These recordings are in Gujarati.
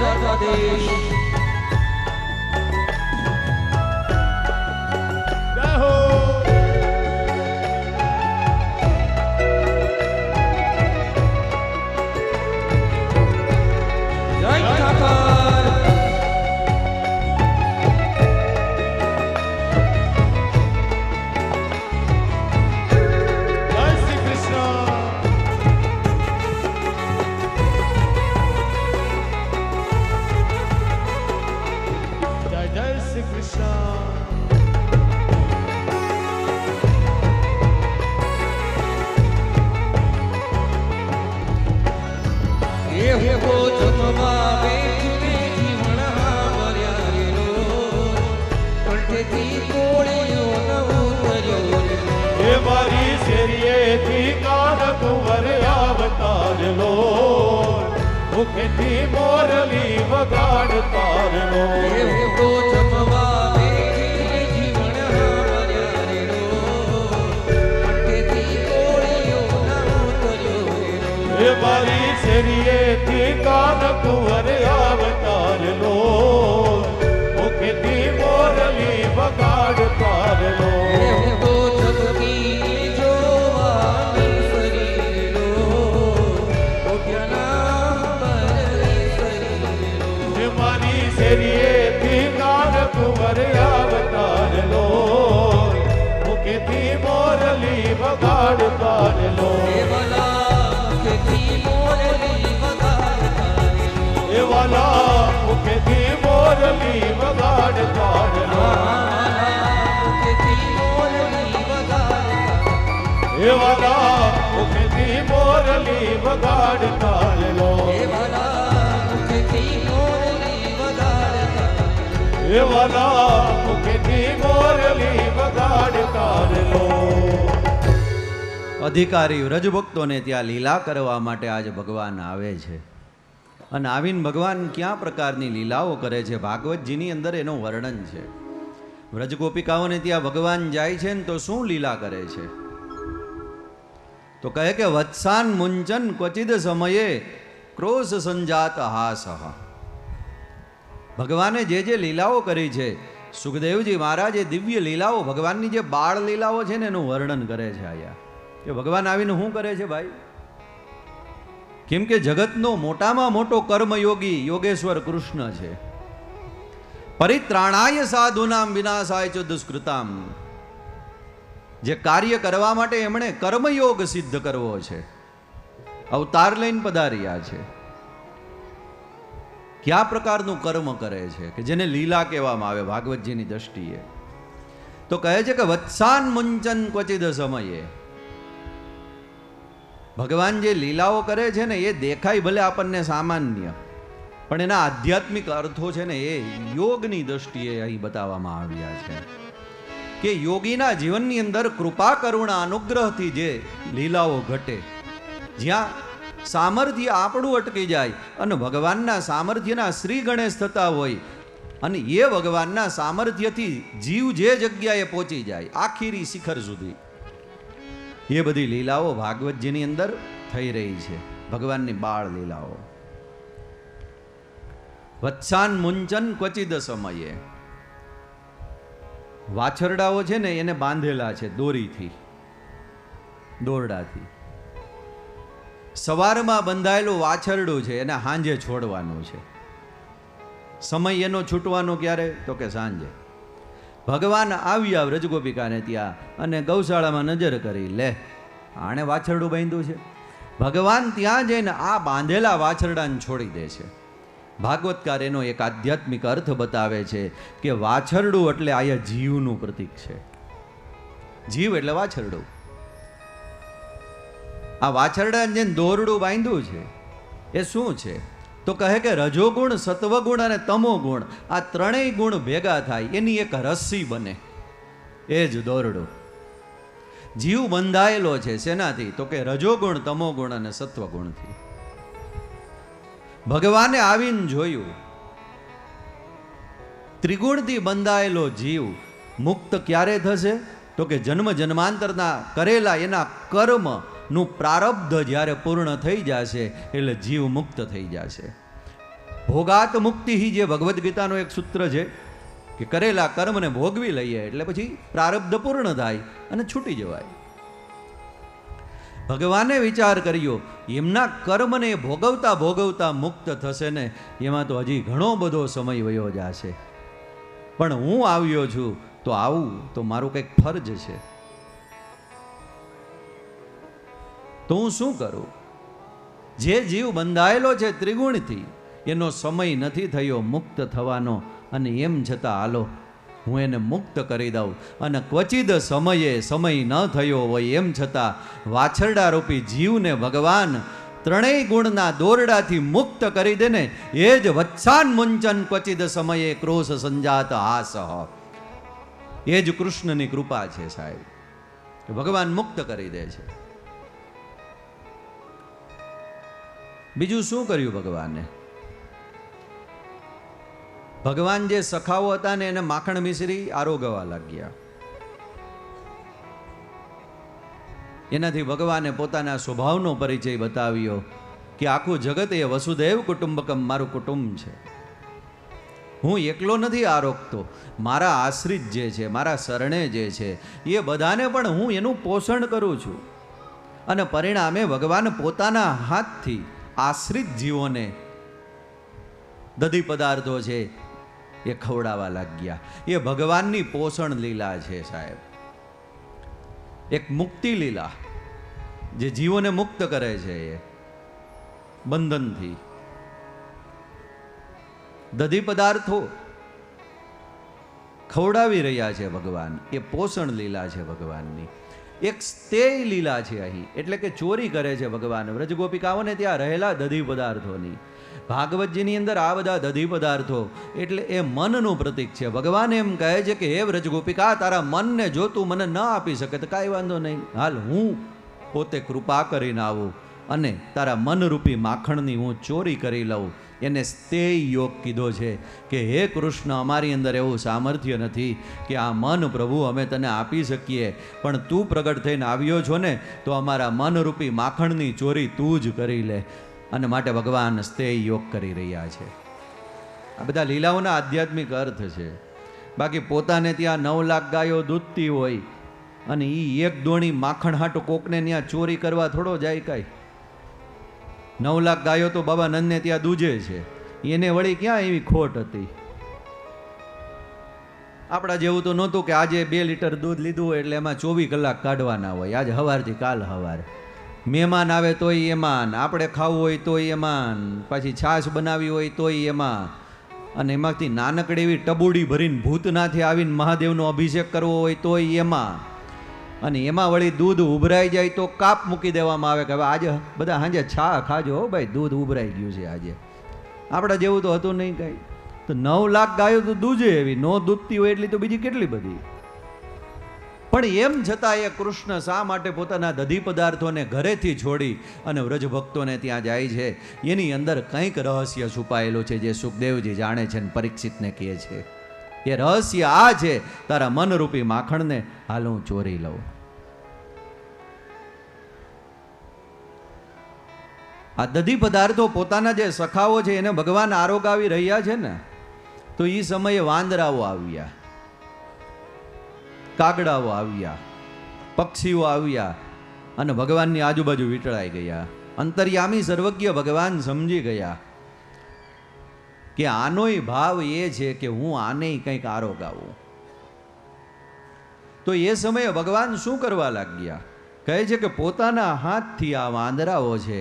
દ્વારકાધીશ મારી શેરીએથી કાનકુંવર અવતાર લો, મુખેથી મોરલી વગાડતાર લો. મારી શેરીએથી કાનકુંવર અવતાર લો, મુખેથી મોરલી વગાડતાર લો. શેરીએથી કાનકુંવર અવતાર લો, મુખેથી મોરલી વગાડતાર લો. એવાલા મુખેથી મોરલી વગાડતાર લો. એવાલા મુખેથી મોરલી વગાડતાર લો. એવાલા મુખેથી મોરલી વગાડતાર લો. અધિકારી વ્રજભક્તોને ત્યાં લીલા કરવા માટે આજે ભગવાન આવે છે અને આવીને ભગવાન કયા પ્રકારની લીલાઓ કરે છે ભાગવતજીની અંદર એનું વર્ણન છે. વ્રજગોપિકાઓને ત્યાં ભગવાન જાય છે ને તો શું લીલા કરે છે? તો કહે કે વત્સાન મુંચન ક્વચિદ સમયે ક્રોશ સંજાત હાસઃ. ભગવાને જે લીલાઓ કરી છે, સુખદેવજી મહારાજે દિવ્ય લીલાઓ, ભગવાનની જે બાળ લીલાઓ છે ને એનું વર્ણન કરે છે આયા. કે ભગવાન આવીને શું કરે છે ભાઈ? કેમ કે જગતનો મોટામાં મોટો કર્મયોગી યોગેશ્વર કૃષ્ણ છે. પરિત્રાણાય સાધુનામ વિનાશાય ચ દુષ્કૃતામ. જે કાર્ય કરવા માટે એમણે કર્મયોગ સિદ્ધ કરવો છે, અવતાર લઈને પધાર્યા છે. કયા પ્રકારનું કર્મ કરે છે કે જેને લીલા કહેવામાં આવે ભાગવતજીની દ્રષ્ટિએ? તો કહે છે કે વત્સાન મુંચન ક્વચિદ સમયે. ભગવાન જે લીલાઓ કરે છે ને એ દેખાય ભલે આપણને સામાન્ય, પણ એના આધ્યાત્મિક અર્થો છે ને એ યોગની દ્રષ્ટિએ અહીં બતાવવામાં આવ્યા છે. કે યોગીના જીવનની અંદર કૃપા કરુણા અનુગ્રહથી જે લીલાઓ ઘટે, જ્યાં સામર્થ્ય આપણું અટકી જાય અને ભગવાનના સામર્થ્યના શ્રી ગણેશ થતા હોય, અને એ ભગવાનના સામર્થ્યથી જીવ જે જગ્યાએ પહોંચી જાય આખીરી શિખર સુધી, એ બધી લીલાઓ ભાગવતજીની અંદર થઈ રહી છે. ભગવાનની બાળ લીલાઓ. વત્સાન મુંચન ક્વચિદ સમયે. વાછરડાઓ છે ને એને બાંધેલા છે દોરીથી, દોરડાથી. સવારમાં બંધાયેલું વાછરડું છે એને સાંજે છોડવાનું છે. સમય એનો છૂટવાનો ક્યારે? તો કે સાંજે. ભગવાન આવ્યા વ્રજગોપિકાને ત્યાં અને ગૌશાળામાં નજર કરી, લે આણે વાછરડું બાંધ્યું છે. ભગવાન ત્યાં જઈને આ બાંધેલા વાછરડાને છોડી દે છે. ભાગવતકાર એનો એક આધ્યાત્મિક અર્થ બતાવે છે કે વાછરડું એટલે આયા જીવનું પ્રતીક છે. જીવ એટલે વાછરડું. આ વાછરડાને જેને દોરડું બાંધ્યું છે એ શું છે? તો કહે કે રજોગુણ, સત્વગુણ અને તમોગુણ, આ ત્રણેય ગુણ ભેગા થાય એની એક રસ્સી બને, એ જ દોરડું. જીવ બંધાયેલો છે શેનાથી? તો કે રજોગુણ, તમોગુણ અને સત્વગુણથી. ભગવાને આવીને જોયું, ત્રિગુણથી બંધાયેલો જીવ મુક્ત ક્યારે થશે? તો કે જન્મ જન્માંતરના કરેલા એના કર્મનું પ્રારબ્ધ જ્યારે પૂર્ણ થઈ જશે એટલે જીવ મુક્ત થઈ જશે. ભોગાત મુક્તિ જે ભગવદ્ ગીતાનો એક સૂત્ર છે કે કરેલા કર્મને ભોગવી લઈએ એટલે પછી પ્રારબ્ધ પૂર્ણ થાય અને છૂટી જવાય. ભગવાને વિચાર કર્યો એમના કર્મને ભોગવતા ભોગવતા મુક્ત થશે ને એમાં તો હજી ઘણો બધો સમય વયો જશે, પણ હું આવ્યો છું તો આવું તો મારું કંઈક ફરજ છે, તો હું શું કરું? જે જીવ બંધાયેલો છે ત્રિગુણથી એનો સમય નથી થયો મુક્ત થવાનો, અને એમ છતાં હાલો હું એને મુક્ત કરી દઉં. અને ક્વચિત સમયે સમય ન થયો હોય એમ છતાં વાછરડા રૂપી જીવને ભગવાન ત્રણેય ગુણના દોરડાથી મુક્ત કરી દે ને, એ જ વત્સાન મુંચન ક્વચિત સમયે ક્રોશ સંજાત હાસ, એ જ કૃષ્ણની કૃપા છે સાહેબ, કે ભગવાન મુક્ત કરી દે છે. બીજું શું કર્યું ભગવાને? ભગવાન જે સખાઓ હતા ને એને માખણ મિશ્રી આરોગવા લાગ્યા. એનાથી ભગવાને પોતાના સ્વભાવનો પરિચય બતાવ્યો કે આખું જગત એ વસુદેવ કુટુંબકમ મારું કુટુંબ છે. હું એકલો નથી આરોગતો, મારા આશ્રિત જે છે, મારા શરણે જે છે એ બધાને પણ હું એનું પોષણ કરું છું. અને પરિણામે ભગવાન પોતાના હાથથી આશ્રિત જીવોને દધી પદાર્થો છે એ ખવડાવવા લાગ્યા. એ ભગવાનની પોષણ લીલા છે સાહેબ, એક મુક્તિ લીલા જે જીવોને મુક્ત કરે છે એ બંધનથી. દધી પદાર્થો ખવડાવી રહ્યા છે ભગવાન, એ પોષણ લીલા છે ભગવાનની. એક સ્તેય લીલા છે અહીં, એટલે કે ચોરી કરે છે ભગવાન વ્રજગોપિકાઓને ત્યાં રહેલા દધી પદાર્થોની. ભાગવતજીની અંદર આ બધા દધી પદાર્થો એટલે એ મનનું પ્રતીક છે. ભગવાન એમ કહે છે કે હે વ્રજગોપિકા, તારા મનને જો તું મને ન આપી શકે તો કાંઈ વાંધો નહીં, હાલ હું પોતે કૃપા કરીને આવું અને તારા મનરૂપી માખણની હું ચોરી કરી લઉં. એને સ્તેય યોગ કીધો છે કે હે કૃષ્ણ, અમારી અંદર એવું સામર્થ્ય નથી કે આ મન પ્રભુ અમે તને આપી શકીએ, પણ તું પ્રગટ થઈને આવ્યો છો ને તો અમારા મનરૂપી માખણની ચોરી તું જ કરી લે. અને માટે ભગવાન સ્તેય યોગ કરી રહ્યા છે. આ બધા લીલાઓના આધ્યાત્મિક અર્થ છે. બાકી પોતાને ત્યાં 9 લાખ ગાયો દૂધતી હોય અને એ એક દોણી માખણ હાટું કોકને ત્યાં ચોરી કરવા થોડો જાય કાંઈ. 9 લાખ ગાયો તો બાબા નંદને ત્યાં દૂજે છે, એને વળી ક્યાં એવી ખોટ હતી? આપણા જેવું તો નહોતું કે આજે 2 લીટર દૂધ લીધું હોય એટલે એમાં 24 કલાક કાઢવાના હોય, આજે સવારથી કાલ સવાર. મહેમાન આવે તોય એમાં, આપણે ખાવું હોય તોય એમાં, પાછી છાશ બનાવી હોય તોય એમાં, અને એમાંથી નાનકડી એવી ટબુડી ભરીને ભૂતનાથી આવીને મહાદેવનો અભિષેક કરવો હોય તોય એમાં, અને એમાં વળી દૂધ ઉભરાઈ જાય તો કાપ મૂકી દેવામાં આવે કે હવે આજે બધા સાંજે છા ખાજો હો ભાઈ, દૂધ ઉભરાઈ ગયું છે આજે. આપણા જેવું તો હતું નહીં કાંઈ. તો 9 લાખ ગાયો તો દૂજે એવી, નો દૂધતી હોય એટલી તો બીજી કેટલી બધી. પણ એમ છતાં એ કૃષ્ણ શા માટે પોતાના દધી પદાર્થોને ઘરેથી છોડી અને વ્રજ ભક્તોને ત્યાં જાય છે? એની અંદર કંઈક રહસ્ય છુપાયેલું છે જે સુખદેવજી જાણે છે અને પરીક્ષિતને કહે છે. એ રહસ્ય આ છે, તારા મનરૂપી માખણને હાલ હું ચોરી લઉં. આ દધી પદાર્થો પોતાના જે સખાઓ છે એને ભગવાન આરોગાવી રહ્યા છે ને, તો એ સમયે વાંદરાઓ આવ્યા, કાગડાઓ આવ્યા, પક્ષીઓ આવ્યા અને ભગવાનની આજુબાજુ વીંટળાઈ ગયા. અંતર્યામી સર્વજ્ઞ ભગવાન સમજી ગયા કે આનોય ભાવ એ છે કે હું આને કંઈક આરોગાવું. તો એ સમયે ભગવાન શું કરવા લાગ્યા? કહે છે કે પોતાના હાથથી આ વાંદરાઓ છે,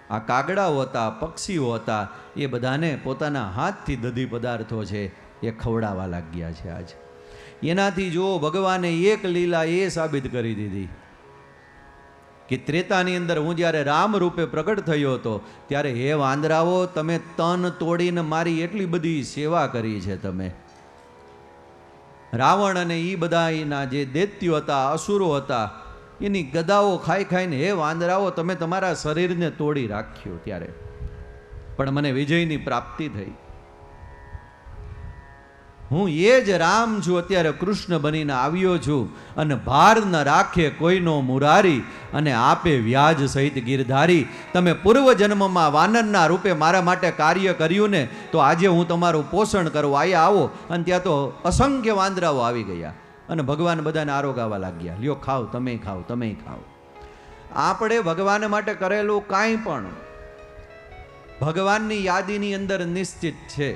આ કાગડાઓ હતા, પક્ષીઓ હતા, એ બધાને પોતાના હાથથી દધી પદાર્થો છે એ ખવડાવવા લાગ્યા છે. આજ એનાથી જો ભગવાને એક લીલા એ સાબિત કરી દીધી કે ત્રેતાની અંદર હું જ્યારે રામ રૂપે પ્રગટ થયો હતો ત્યારે હે વાંદરાઓ, તમે તન તોડીને મારી એટલી બધી સેવા કરી છે. તમે રાવણ અને એ બધા એના જે દૈત્યો હતા, અસુરો હતા, એની ગદાઓ ખાઈ ખાઈને હે વાંદરાઓ તમે તમારા શરીરને તોડી રાખ્યું ત્યારે, પણ મને વિજયની પ્રાપ્તિ થઈ. હું એ જ રામ છું, અત્યારે કૃષ્ણ બનીને આવ્યો છું, અને ભાર ન રાખે કોઈનો મુરારી, અને આપે વ્યાજ સહિત ગિરધારી. તમે પૂર્વ જન્મમાં વાનરના રૂપે મારા માટે કાર્ય કર્યું ને, તો આજે હું તમારું પોષણ કરું, અહીંયા આવો. અને ત્યાં તો અસંખ્ય વાંદરાઓ આવી ગયા, અને ભગવાન બધાને આરોગાવા લાગ્યા, લ્યો ખાઓ, તમે ખાઓ, તમે ખાઓ. આપણે ભગવાન માટે કરેલું કાંઈ પણ ભગવાનની યાદીની અંદર નિશ્ચિત છે.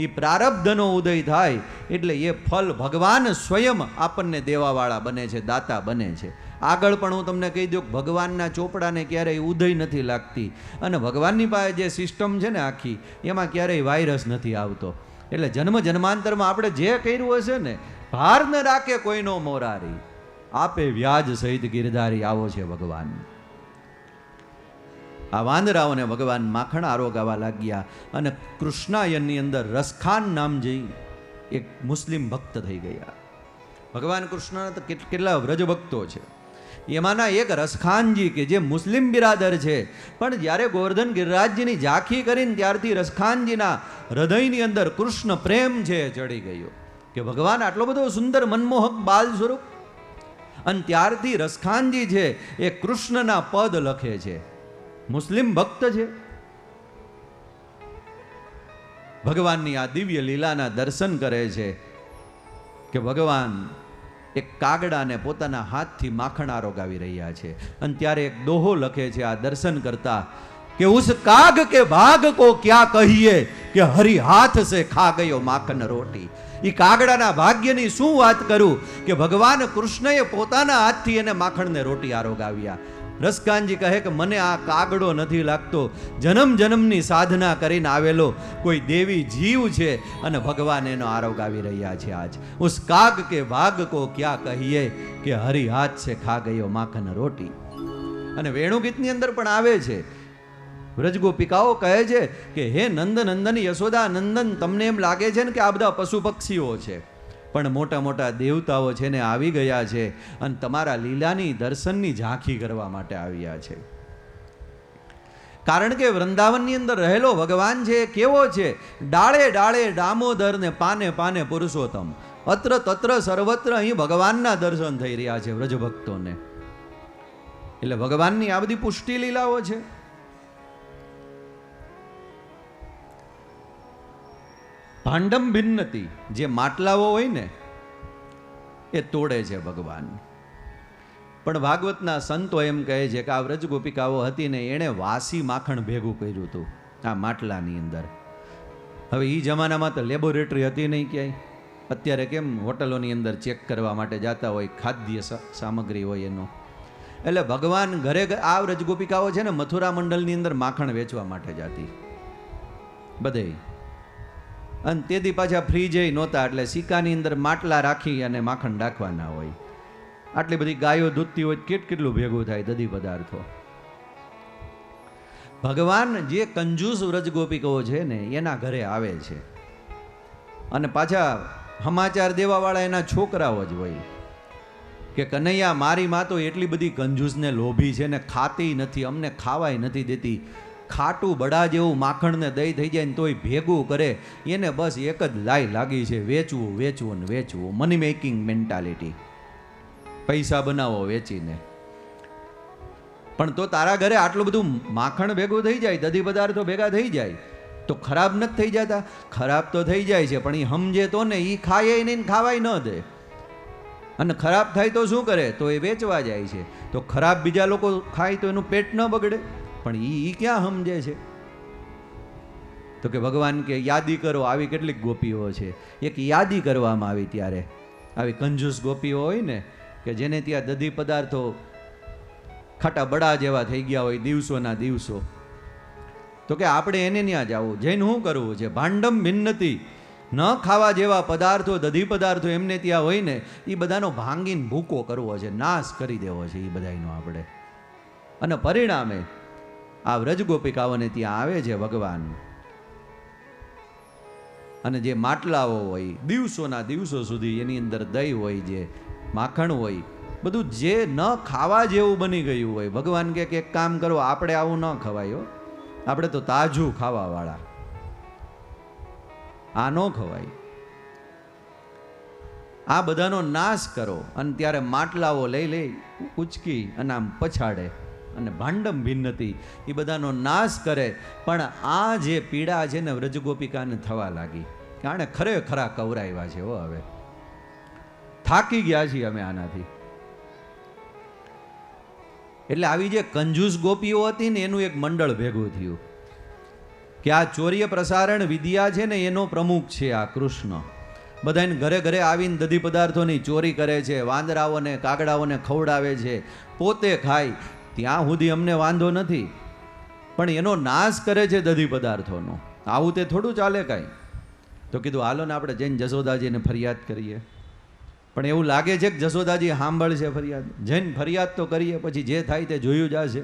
એ પ્રારબ્ધનો ઉદય થાય એટલે એ ફલ ભગવાન સ્વયં આપણને દેવાવાળા બને છે, દાતા બને છે. આગળ પણ હું તમને કહી દઉં કે ભગવાનના ચોપડાને ક્યારેય ઉદય નથી લાગતી, અને ભગવાનની પાસે જે સિસ્ટમ છે ને આખી, એમાં ક્યારેય વાયરસ નથી આવતો. એટલે જન્મ જન્માંતરમાં આપણે જે કર્યું હશે ને, ભાર ન રાખે કોઈનો મોરારી, આપે વ્યાજ સહિત ગિરધારી. આવો છે ભગવાન. આ વાંદરાઓને ભગવાન માખણ આરોગાવા લાગ્યા, અને કૃષ્ણાયનની અંદર રસખાન નામ જઈ એક મુસ્લિમ ભક્ત થઈ ગયા. ભગવાન કૃષ્ણના તો કેટલા વ્રજભક્તો છે, એમાંના એક રસખાનજી કે જે મુસ્લિમ બિરાદર છે, પણ જ્યારે ગોવર્ધન ગિરિરાજજીની ઝાંખી કરીને ત્યારથી રસખાનજીના હૃદયની અંદર કૃષ્ણ પ્રેમ છે ચડી ગયો, કે ભગવાન આટલો બધો સુંદર મનમોહક બાલ સ્વરૂપ. અને ત્યારથી રસખાનજી છે એ કૃષ્ણના પદ લખે છે, મુસ્લિમ ભક્ત છે. ભગવાનની આ દિવ્ય લીલાના દર્શન કરે છે કે ભગવાન એક કાગડાને પોતાના હાથથી માખણ આરોગાવી રહ્યા છે. અને ત્યારે એક દોહો લખે છે આ દર્શન કરતા, કે ઉસ કાગ કે ભાગ કો ક્યા કહીએ, કે હરી હાથ સે ખા ગયો માખણ રોટી. એ કાગડાના ભાગ્યની શું વાત કરું, કે ભગવાન કૃષ્ણએ પોતાના હાથથી એને માખણને રોટી આરોગાવ્યા. રસકાનજી કહે કે મને આ કાગડો નથી લાગતો, જન્મ જન્મની સાધના કરીને આવેલો કોઈ દેવી જીવ છે, અને ભગવાન એનો આરોગાવી રહ્યા છે. આજ ઉસ કાગ કે ભાગ કો ક્યા કહીએ, કે હરી હાથ સે ખા ગયો માખણ રોટી. અને વેણુગીતની અંદર પણ આવે છે, વ્રજગોપિકાઓ કહે છે કે હે નંદ નંદન યશોદા નંદન, તમને એમ લાગે છે ને કે આ બધા પશુ પક્ષીઓ છે, પણ મોટા મોટા દેવતાઓ છે ને આવી ગયા છે, અને તમારા લીલાની દર્શનની ઝાંખી કરવા માટે આવ્યા છે. કારણ કે વૃંદાવનની અંદર રહેલો ભગવાન છે એ કેવો છે, ડાળે ડાળે દામોદર ને પાને પાને પુરુષોત્તમ. અત્ર તત્ર સર્વત્ર અહીં ભગવાનના દર્શન થઈ રહ્યા છે વ્રજભક્તોને. એટલે ભગવાનની આ બધી પુષ્ટિ લીલાઓ છે. ભાંડમ ભિન્નતી, જે માટલાઓ હોય ને એ તોડે છે ભગવાન. પણ ભાગવતના સંતો એમ કહે છે કે આ વ્રજ ગોપિકાઓ હતી ને, એણે વાસી માખણ ભેગું કર્યું હતું આ માટલાની અંદર. હવે એ જમાનામાં તો લેબોરેટરી હતી નહીં ક્યાંય. અત્યારે કેમ હોટલોની અંદર ચેક કરવા માટે જતા હોય, ખાદ્ય સામગ્રી હોય એનો. એટલે ભગવાન ઘરે આ વ્રજ ગોપિકાઓ છે ને મથુરા મંડળની અંદર માખણ વેચવા માટે જતી બધે. અને તેથી પાછા ફ્રીજ નહોતા, એટલે સિક્કાની અંદર માટલા રાખી અને માખણ રાખવાના હોય. આટલી બધી ગાયો દૂધતી હોય, કેટલું ભેગું થાય દધી પદાર્થો. ભગવાન જે કંજૂસ વ્રજ ગોપિકાઓ છે ને એના ઘરે આવે છે, અને પાછા સમાચાર દેવાવાળા એના છોકરાઓ જ હોય, કે કનૈયા મારી માં તો એટલી બધી કંજૂસને લોભી છે ને, ખાતી નથી, અમને ખાવાય નથી દેતી. ખાટું બડા જેવું માખણને દહીં થઈ જાય ને તોય ભેગું કરે, એને બસ એક જ લાઈ લાગી છે, વેચવું વેચવું ને વેચવું. મની મેકિંગ મેન્ટાલિટી, પૈસા બનાવો વેચીને. પણ તો તારા ઘરે આટલું બધું માખણ ભેગું થઈ જાય, દધી પદાર્થો ભેગા થઈ જાય, તો ખરાબ નથી થઈ જતા? ખરાબ તો થઈ જાય છે, પણ એ સમજે તો ને, એ ખાય નહીં, ખાવાય ન દે. અને ખરાબ થાય તો શું કરે, તો એ વેચવા જાય છે. તો ખરાબ બીજા લોકો ખાય તો એનું પેટ ન બગડે, પણ એ ક્યાં સમજે છે? તો કે ભગવાન કે યાદી કરો. આવી કેટલીક ગોપીઓ છે, એક યાદી કરવામાં આવી ત્યારે આવી કંજૂસ ગોપીઓ હોય ને, કે જેને ત્યાં દધી પદાર્થો ખાટા બડા જેવા થઈ ગયા હોય દિવસોના દિવસો, તો કે આપણે એને ત્યાં જવું. જઈને શું કરવું છે? ભાંડમ ભિન્નતી, ન ખાવા જેવા પદાર્થો, દધી પદાર્થો એમને ત્યાં હોય ને, એ બધાનો ભાંગીને ભૂકો કરવો છે, નાશ કરી દેવો છે એ બધાનો આપણે. અને પરિણામે આ વ્રજ ગોપિકાઓને ત્યાં આવે છે ભગવાન, અને જે માટલાઓ હોય દિવસોના દિવસો સુધી એની અંદર દહીં હોય, જે માખણ હોય, બધું જે ન ખાવા જેવું બની ગયું હોય. ભગવાન કે એક કામ કરો, આપણે આવું ન ખવાય, આપણે તો તાજું ખાવા વાળા, આ ન ખવાય. આ બધાનો નાશ કરો. અને ત્યારે માટલાઓ લઈ ઉચકી અને આમ પછાડે અને ભાંડમ ભિન્નતી એ બધાનો નાશ કરે. પણ આ જે પીડા છે ને વ્રજગોપિકાને થવા લાગી, કારણ ખરેખરા કવરાવ્યા છે. હવે થાકી ગયા છીએ અમે આનાથી. એટલે આવી જે કંજૂસ ગોપીઓ હતી ને એનું એક મંડળ ભેગું થયું કે આ ચોર્ય પ્રસારણ વિદ્યા છે ને એનો પ્રમુખ છે આ કૃષ્ણ. બધાને ઘરે ઘરે આવીને દધી પદાર્થોની ચોરી કરે છે, વાંદરાઓને કાગડાઓને ખવડાવે છે, પોતે ખાય. ત્યાં સુધી અમને વાંધો નથી, પણ એનો નાશ કરે છે દધી પદાર્થોનો. આવું તે થોડું ચાલે કાંઈ. તો કીધું હાલો ને આપણે જઈને જશોદાજીને ફરિયાદ કરીએ. પણ એવું લાગે છે કે જશોદાજી સાંભળશે ફરિયાદ. જઈને ફરિયાદ તો કરીએ, પછી જે થાય તે જોયું જશે.